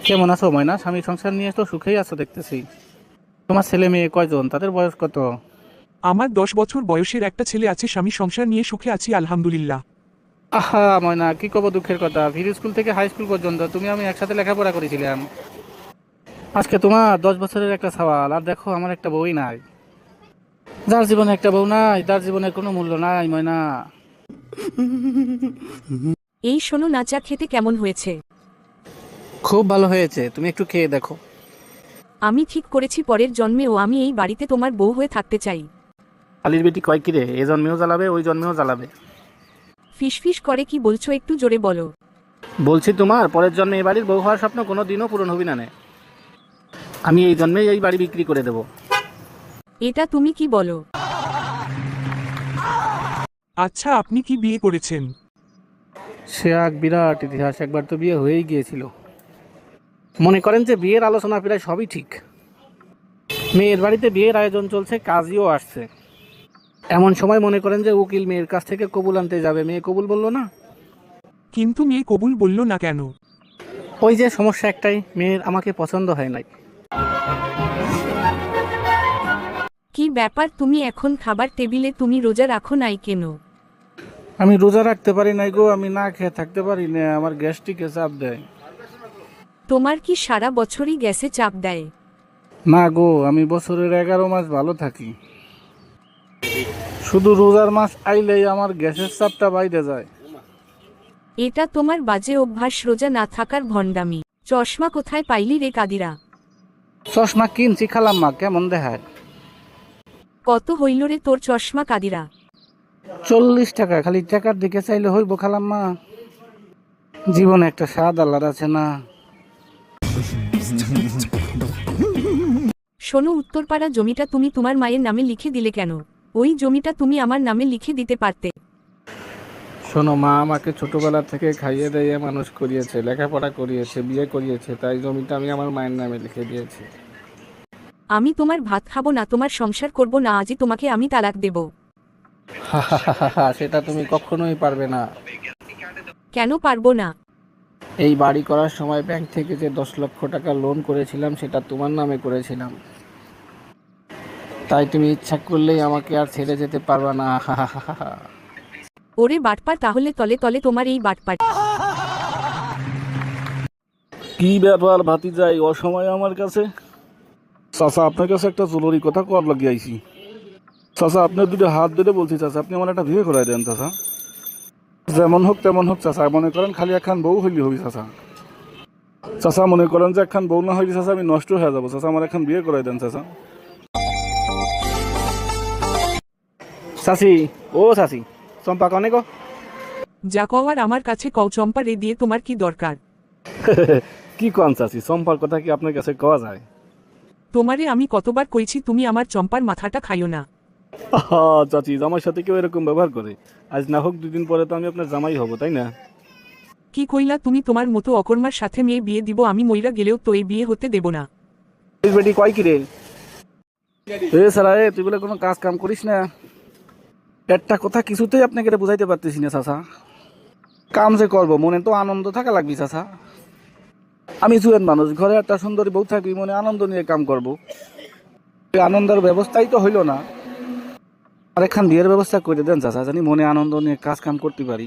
কেমন আছো ময়না? স্বামী সংসার নিয়ে তো সুখেই আছো দেখতেছি। তোমার ছেলে মেয়ে কয়জন? তাদের বয়স কত? আমার 10 বছর বয়সের একটা ছেলে আছে, স্বামী সংসার নিয়ে সুখে আছি আলহামদুলিল্লাহ। আহা ময়না, কি কব দুঃখের কথা, প্রি স্কুল থেকে হাই স্কুল পর্যন্ত তুমি আমি একসাথে লেখাপড়া করেছিলাম। আজকে তোমার 10 বছরের একটা সওয়াল, আর দেখো আমার একটা বউই নাই। যার জীবনে একটা বউ নাই তার জীবনের কোনো মূল্য নাই ময়না। এই শোনো না, চা খেতে কেমন হয়েছে? খুব ভালো হয়েছে, তুমি একটু খেয়ে দেখো। আমি ঠিক করেছি পরের জন্মেও আমি এই বাড়িতে তোমার বউ হয়ে থাকতে চাই। আলির বেটি কয় কিরে, এ জন্মেও জ্বালাবে ওই জন্মেও জ্বালাবে। ফিসফিস করে কি বলছো, একটু জোরে বলো। বলছি তোমার পরের জন্মে এই বাড়ির বউ হওয়ার স্বপ্ন কোনো দিনও পূরণ হবি না নে। আমি এই জন্মেই এই বাড়ি বিক্রি করে দেবো। এটা তুমি কি বলো? আচ্ছা, আপনি কি বিয়ে করেছেন? সে এক বিরাট ইতিহাস, একবার তো বিয়ে হয়েই গিয়েছিল। মনে করেন যে বিয়ের আলোচনা প্রায় সবই ঠিক। মেয়ের বাড়িতে বিয়ের আয়োজন চলছে, কাজীও আসছে। এমন সময় মনে করেন যে উকিল মেয়ের কাছ থেকে কবুল আনতে যাবে, মেয়ে কবুল বললো না। কিন্তু মেয়ে কবুল বলল না কেন? ওই যে সমস্যা একটাই, মেয়ের আমাকে পছন্দ হয় নাই। কি ব্যাপার, তুমি এখন খাবার টেবিলে তুমি রোজা রাখো নাই কেন? আমি রোজা রাখতে পারি নাই গো, আমি না খেয়ে থাকতে পারি না, আমার গ্যাস্ট্রিকে চাপ দেয়। তোমার কি সারা বছরই গ্যাসে চাপ দেয়? না গো, আমি বছরের 11 মাস ভালো থাকি, শুধু রোজার মাস আইলেই আমার গ্যাসের চাপটা বাইরে যায়। এটা তোমার বাজে অভ্যাস, রোজা না থাকার ভণ্ডামি। চশমা কোথায় পাইলি রে কাদিরা? চশমা কিনছি খালাম্মা, কেমন দেখায়? কত হইল রে তোর চশমা কাদিরা? 40 টাকা। খালি টাকার দিকে চাইলে হইব খালাম্মা? জীবনে একটা স্বাদ আল্লাহর আছে না। শোনো, উত্তরপাড়া জমিটা তুমি তোমার মায়ের নামে লিখে দিলে কেন? ওই জমিটা তুমি আমার নামে লিখে দিতে পারতে। শোনো মা, আমাকে ছোটবেলা থেকে খাইয়ে দাইয়ে মানুষ করিয়েছে, লেখাপড়া করিয়েছে, বিয়ে করিয়েছে, তাই জমিটা আমি আমার মায়ের নামে লিখে দিয়েছি। আমি তোমার ভাত খাবো না, তোমার সংসার করব না, আজই তোমাকে আমি তালাক দেব। সেটা তুমি কখনোই পারবে না। কেন পারবো না? এই বাড়ি করার সময় ব্যাংক থেকে যে 10 লক্ষ টাকা লোন করেছিলাম সেটা তোমার নামে করেছিলাম, তাই তুমি ইচ্ছা করলেই আমাকে আর ছেড়ে যেতে পারবে না। ওরে বাটপার, তাহলে তলে তলে তোমার এই বাটপার। কি ব্যাপার ভাতিজাই, অসময়ে আমার কাছে? চাচা, আপনার কাছে একটা জরুরি কথা কর লাগিয়ে আইছি। চাচা, আপনার দুটো হাত ধরে বলছি চাচা, আপনি আমার একটা বিয়ে করাই দেন চাচা। যেমন হোক তেমন হোক চাচা, মনে করেন খালি একখান বউ হইলি হবি চাচা। চাচা মনে করেন যে একখান বউ না হইলি চাচা আমি নষ্ট হয়ে যাবো চাচা, আমার একখান বিয়ে করাই দেন চাচা। চাচি, ও চাচি, চম্পা কনে গো? যা কওয়ার আমার কাছে কও, চম্পা রে দিয়ে তোমার কি দরকার? কি কন চাচি, চম্পার কথা কি আপনার কাছে কওয়া যায়? তোমারে আমি কতবার কইছি তুমি আমার চম্পার মাথাটা খাইও না। আহা চাচি, জামাইর সাথে কেউ এরকম ব্যবহার করে? আজ না হোক 2 দিন পরে তো আমি আপনার জামাই হব, তাই না? কি কইলা তুমি? তোমার মতো অকর্মার সাথে মেয়ে বিয়ে দিব? আমি মইরা গেলেও তো এই বিয়ে হতে দেব না। বেটি কয় কি রে? এ সারা, তুই বলে কোনো কাজ কাম করিস না? একটা কথা কিছুতেই আপনাকে এটা বুঝাইতে পারতেছি না চাচা। কাম যে করবো মনে তো আনন্দ থাকা লাগবে চাচা। আমি জুয়েন মানুষ, ঘরে একটা সুন্দরী বউ থাকবি, মনে আনন্দ নিয়ে কাম করবো। এই আনন্দের ব্যবস্থাই তো হইল না। আরেকখান বিয়ের ব্যবস্থা করে দেন চাচা, জানি মনে আনন্দ নিয়ে কাজ কাম করতে পারি।